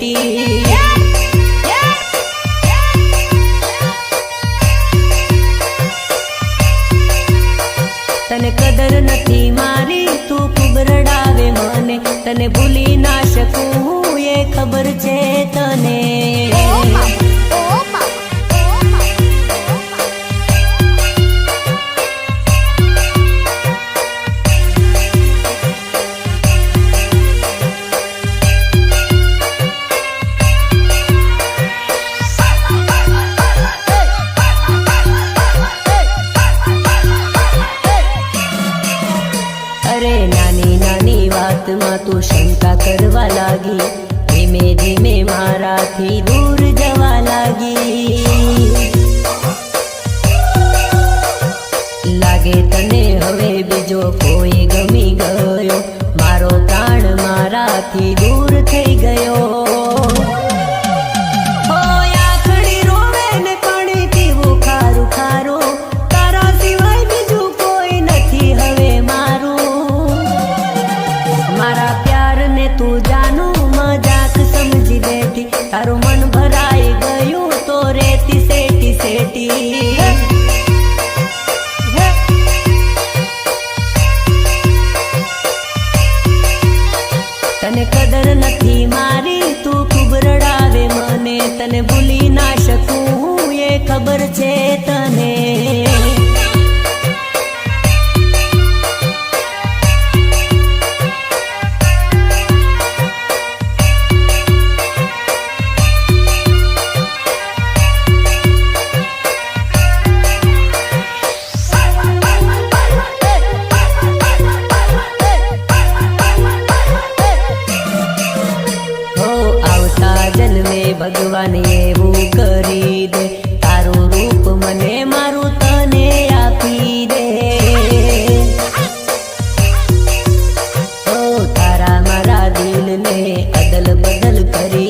settee તને કદર નથી મારી તું ખૂબ રડાવે મને તને ભૂલી ના શકું હું એ ખબર છે તને અરે નાની નાની વાતમાં તું શંકા કરવા લાગી ધીમે ધીમે મારાથી દૂર જવા લાગી લાગે તને હવે બીજો કોઈ ગમી ગયો મારો પ્રાણ મારાથી દૂર થઈ ગયો તું જાનું મજાક સમજી બેઠી તારું મન ભરાઈ ગયું તો રેતી સેટી સેટી તને કદર નથી મારી તું ખૂબ રડાવે મને તને ભૂલી ના શકું હું એ ખબર છે તને જન્મે ભગવાન એવું કરી દે તારું રૂપ મને મારું તને આપી દે ઓ તારા મારા દિલને અદલ બદલ કરી